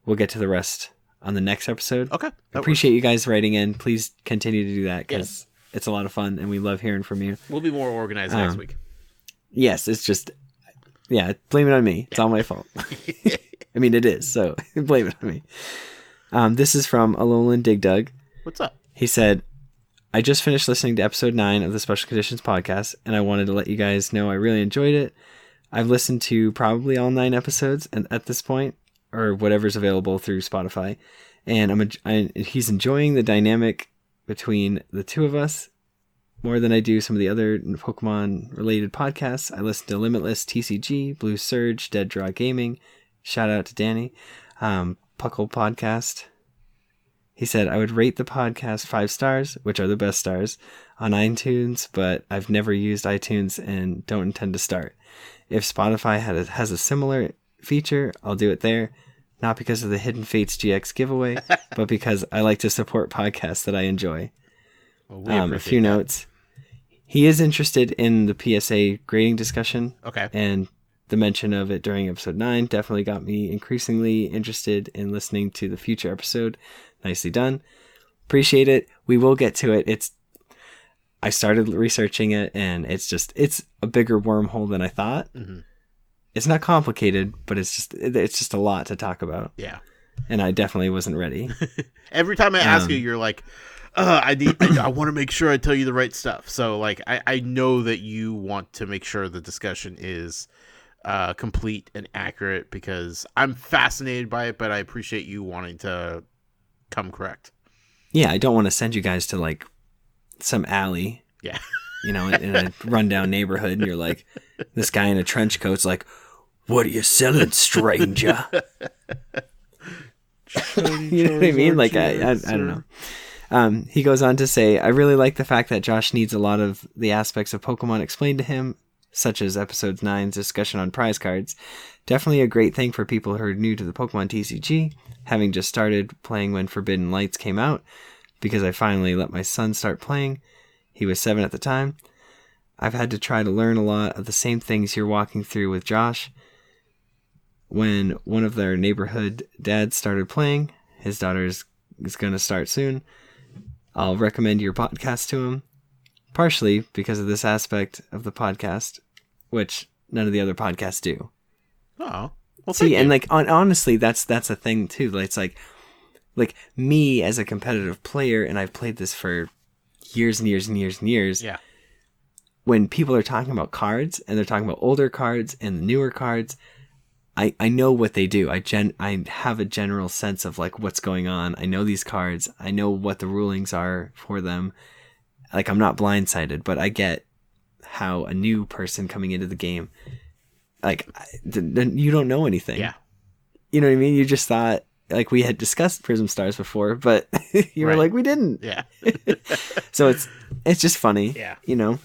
we'll get to the rest on the next episode. Okay, appreciate you guys writing in. Please continue to do that because It's a lot of fun, and we love hearing from you. We'll be more organized next week. Yes, it's just, yeah, blame it on me. It's all my fault. I mean, it is, so blame it on me. This is from Alolan Dig Dug. What's up? He said, I just finished listening to episode 9 of the Special Conditions podcast, and I wanted to let you guys know I really enjoyed it. I've listened to probably all 9 episodes and at this point, or whatever's available through Spotify, and he's enjoying the dynamic between the two of us more than I do some of the other Pokemon-related podcasts. I listen to Limitless, TCG, Blue Surge, Dead Draw Gaming. Shout out to Danny. Puckle Podcast. He said, I would rate the podcast 5 stars, which are the best stars, on iTunes, but I've never used iTunes and don't intend to start. If Spotify has a similar feature, I'll do it there. Not because of the Hidden Fates GX giveaway, but because I like to support podcasts that I enjoy. Well, a few notes. He is interested in the PSA grading discussion. Okay. And the mention of it during episode 9 definitely got me increasingly interested in listening to the future episode. Nicely done. Appreciate it. We will get to it. I started researching it, and it's a bigger wormhole than I thought. Mm-hmm. It's not complicated, but it's just a lot to talk about. Yeah. And I definitely wasn't ready. Every time I ask you, you're like, I want to make sure I tell you the right stuff. So like, I know that you want to make sure the discussion is complete and accurate, because I'm fascinated by it, but I appreciate you wanting to come correct. Yeah, I don't want to send you guys to like some alley. Yeah. In a rundown neighborhood, and you're like, this guy in a trench coat's like, what are you selling, stranger? You know what I mean? Like, I don't know. He goes on to say, I really like the fact that Josh needs a lot of the aspects of Pokemon explained to him, such as episode 9's discussion on prize cards. Definitely a great thing for people who are new to the Pokemon TCG, having just started playing when Forbidden Lights came out, because I finally let my son start playing. He was 7 at the time. I've had to try to learn a lot of the same things you're walking through with Josh. When one of their neighborhood dads started playing, his daughter is going to start soon, I'll recommend your podcast to him, partially because of this aspect of the podcast, which none of the other podcasts do. Oh, well, see, and like honestly, that's a thing too. It's like me as a competitive player, and I've played this for years and years and years and years. Yeah. When people are talking about cards, and they're talking about older cards and the newer cards, I know what they do. I have a general sense of like what's going on. I know these cards. I know what the rulings are for them. Like, I'm not blindsided, but I get how a new person coming into the game, like, you don't know anything. Yeah. You know what I mean? You just thought, like, we had discussed Prism Stars before, but you were like, we didn't. Yeah. So it's just funny. Yeah. You know?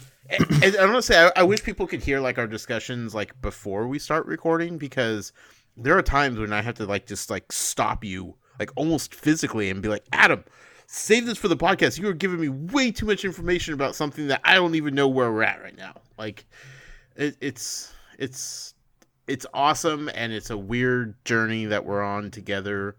And I want to say, I wish people could hear like our discussions like before we start recording, because there are times when I have to like just like stop you like almost physically and be like, Adam, save this for the podcast. You are giving me way too much information about something that I don't even know where we're at right now. Like it's awesome, and it's a weird journey that we're on together,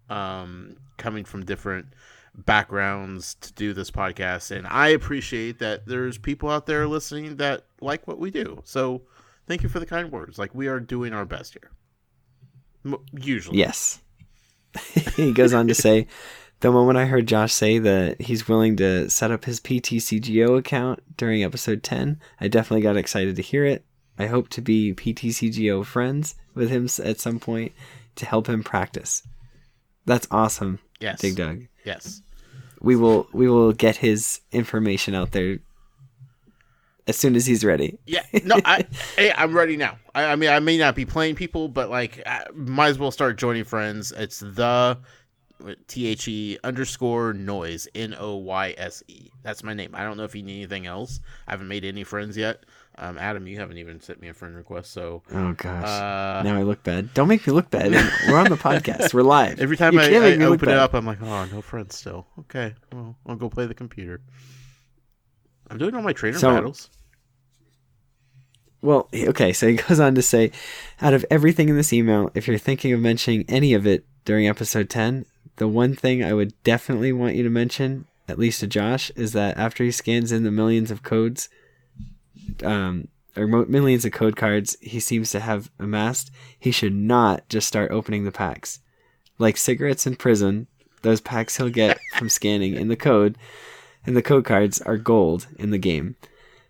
coming from different backgrounds to do this podcast, and I appreciate that there's people out there listening that like what we do. So thank you for the kind words. Like, we are doing our best here, usually. Yes. He goes on to say, the moment I heard Josh say that he's willing to set up his PTCGO account during episode 10, I definitely got excited to hear it. I hope to be PTCGO friends with him at some point to help him practice. That's awesome. Yes. Dig Dug. Yes. We will get his information out there as soon as he's ready. Yeah. No, I'm ready now. I mean, I may not be playing people, but like, I might as well start joining friends. It's the THE_noise NOYSE. That's my name. I don't know if you need anything else. I haven't made any friends yet. Adam, you haven't even sent me a friend request, so... Oh, gosh. Now I look bad. Don't make me look bad. We're on the podcast. We're live. Every time I open it up, I'm like, oh, no friends still. Okay, well, I'll go play the computer. I'm doing all my trainer battles. Well, okay, so he goes on to say, out of everything in this email, if you're thinking of mentioning any of it during episode 10, the one thing I would definitely want you to mention at least to Josh, is that after he scans in the millions of codes, millions of code cards he seems to have amassed, he should not just start opening the packs. Like cigarettes in prison, those packs he'll get from scanning in the code, and the code cards are gold in the game.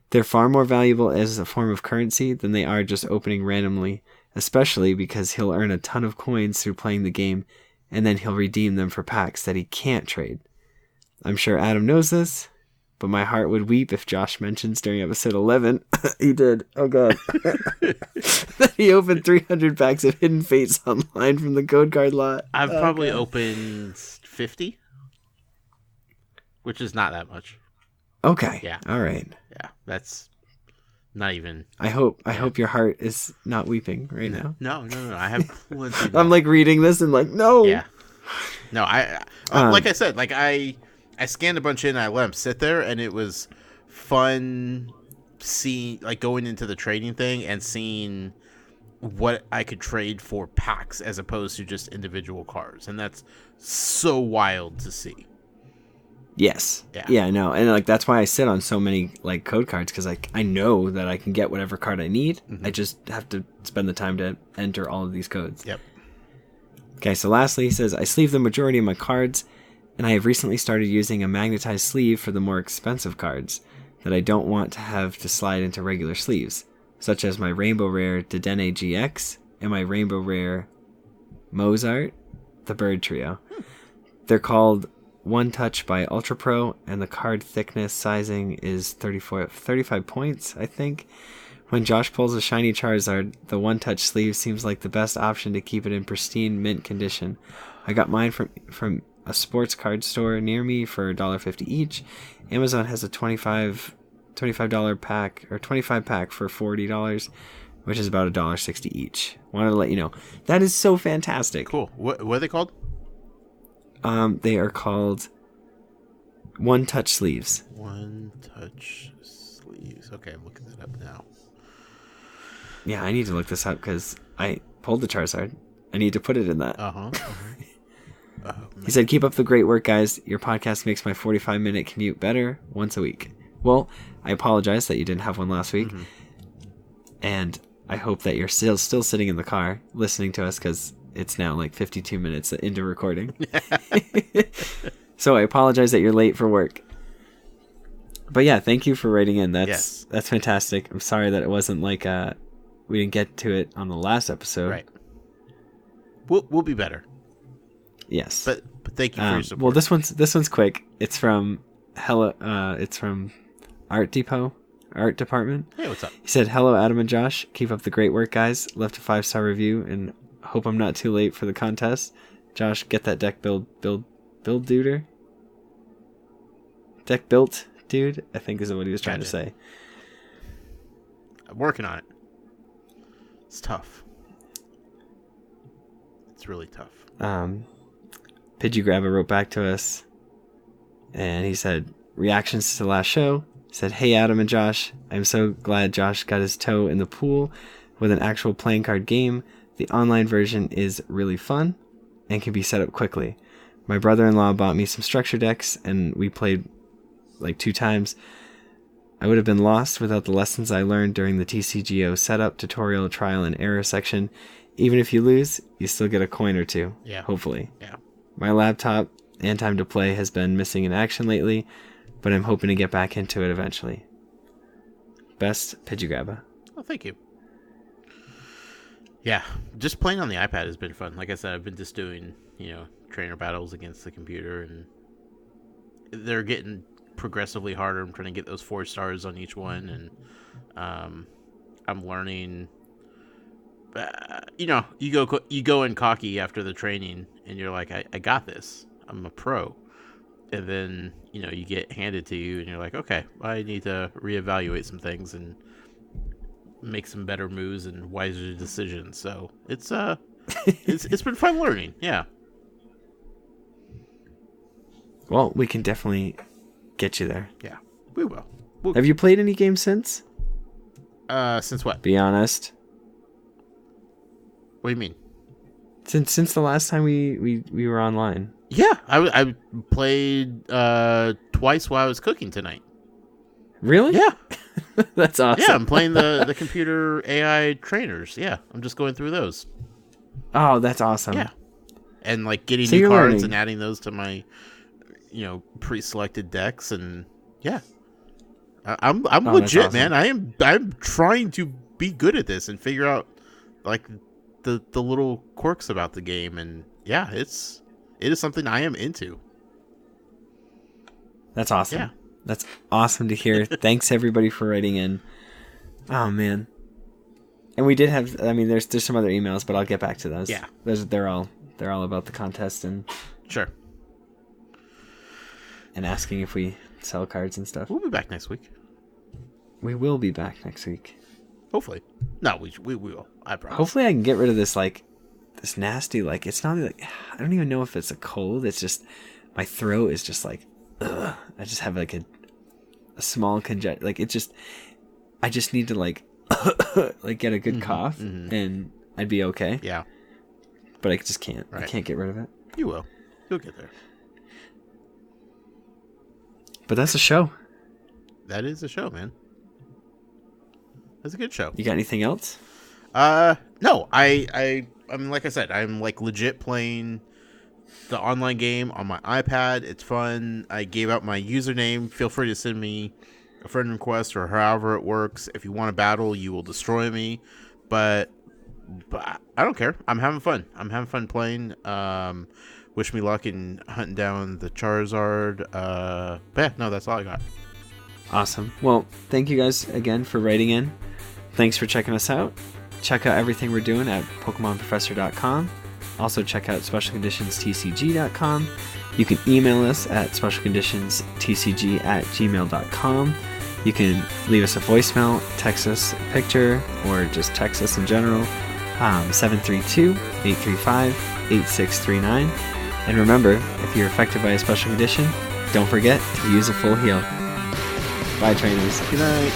They're far more valuable as a form of currency than they are just opening randomly, especially because he'll earn a ton of coins through playing the game, and then he'll redeem them for packs that he can't trade. I'm sure Adam knows this, but my heart would weep if Josh mentions during episode 11, he did, oh god, that he opened 300 packs of Hidden Fates online from the code card lot. I've probably opened 50, which is not that much. Okay. Yeah. All right. Yeah, that's not even. I hope your heart is not weeping right now. No. I have plenty. I'm like reading this and like, no. Yeah. No, like I said, like I scanned a bunch in, I let them sit there, and it was fun seeing, like, going into the trading thing and seeing what I could trade for packs as opposed to just individual cards, and that's so wild to see. Yes. Yeah, I know. And like that's why I sit on so many like code cards, because like I know that I can get whatever card I need. I just have to spend the time to enter all of these codes. Yep. Okay, so lastly, he says, I sleeve the majority of my cards, and I have recently started using a magnetized sleeve for the more expensive cards that I don't want to have to slide into regular sleeves, such as my Rainbow Rare Dedenne GX and my Rainbow Rare Mozart, the Bird Trio. They're called One Touch by Ultra Pro, and the card thickness sizing is 35 points, I think. When Josh pulls a shiny Charizard, the One Touch sleeve seems like the best option to keep it in pristine mint condition. I got mine from a sports card store near me for $1.50 each. Amazon has a $25 pack, or 25 pack for $40, which is about $1.60 each. Wanted to let you know. That is so fantastic. Cool. What are they called? They are called One Touch sleeves. One Touch sleeves. Okay, I'm looking that up now. Yeah, I need to look this up because I pulled the Charizard. I need to put it in that. He said, keep up the great work, guys. Your podcast makes my 45-minute commute better once a week. Well, I apologize that you didn't have one last week. And I hope that you're still sitting in the car listening to us, because it's now like 52 minutes into recording. So I apologize that you're late for work. But yeah, thank you for writing in. That's fantastic. I'm sorry that it wasn't like we didn't get to it on the last episode. Right. We'll be better. Yes. But thank you for your support. Well, this one's quick. It's from it's from Art Department. Hey, what's up? He said, hello, Adam and Josh. Keep up the great work, guys. Left a 5-star review and hope I'm not too late for the contest. Josh, get that deck built duder. Deck built dude, I think is what he was trying to say. I'm working on it. It's tough. It's really tough. Pidgeograbber wrote back to us, and he said, reactions to the last show. He said, hey, Adam and Josh. I'm so glad Josh got his toe in the pool with an actual playing card game. The online version is really fun and can be set up quickly. My brother-in-law bought me some structure decks, and we played like 2 times. I would have been lost without the lessons I learned during the TCGO setup, tutorial, trial, and error section. Even if you lose, you still get a coin or two. Yeah. Hopefully. Yeah. My laptop and time to play has been missing in action lately, but I'm hoping to get back into it eventually. Best, Pidgeograbber. Oh, thank you. Yeah, just playing on the iPad has been fun. Like I said, I've been just doing, trainer battles against the computer, and they're getting progressively harder. I'm trying to get those 4 stars on each one, and I'm learning. You go in cocky after the training, and you're like, I got this. I'm a pro. And then, you get handed to you, and you're like, okay, I need to reevaluate some things and make some better moves and wiser decisions. So it's been fun learning. Yeah. Well, we can definitely get you there. Yeah, we will. Have you played any games since? Since what? Be honest. What do you mean? Since the last time we were online. Yeah, I played twice while I was cooking tonight. Really? Yeah. That's awesome. Yeah, I'm playing the computer AI trainers. Yeah, I'm just going through those. Oh, that's awesome. Yeah. And like getting So new you're cards learning. and adding those to my, pre-selected decks, and yeah, I'm Oh, that's legit, awesome. man. I'm trying to be good at this and figure out like the little quirks about the game, and yeah, it is something I am into. That's awesome. Yeah. That's awesome to hear. Thanks everybody for writing in. Oh man. And we did have, I mean, there's some other emails, but I'll get back to those. Yeah. They're all about the contest and Sure. and asking if we sell cards and stuff. We'll be back next week. We will be back next week. Hopefully. No, we will. I promise. Hopefully I can get rid of this this nasty, it's not like, I don't even know if it's a cold. It's just my throat is just like, ugh. I just have like a small I just need to get a good cough and I'd be okay. Yeah. But I just can't. Right. I can't get rid of it. You will. You'll get there. But that's a show. That is a show, man. That's a good show. You got anything else? No. I'm like I said, I'm like legit playing the online game on my iPad. It's fun. I gave out my username. Feel free to send me a friend request or however it works. If you want to battle, you will destroy me. But I don't care. I'm having fun. I'm having fun playing. Wish me luck in hunting down the Charizard. But yeah, no, that's all I got. Awesome. Well, thank you guys again for writing in. Thanks for checking us out. Check out everything we're doing at PokemonProfessor.com. Also check out specialconditionstcg.com. You can email us at specialconditionstcg@gmail.com. You can leave us a voicemail, text us a picture, or just text us in general. 732-835-8639. And remember, if you're affected by a special condition, don't forget to use a full heal. Bye, trainers. Good night.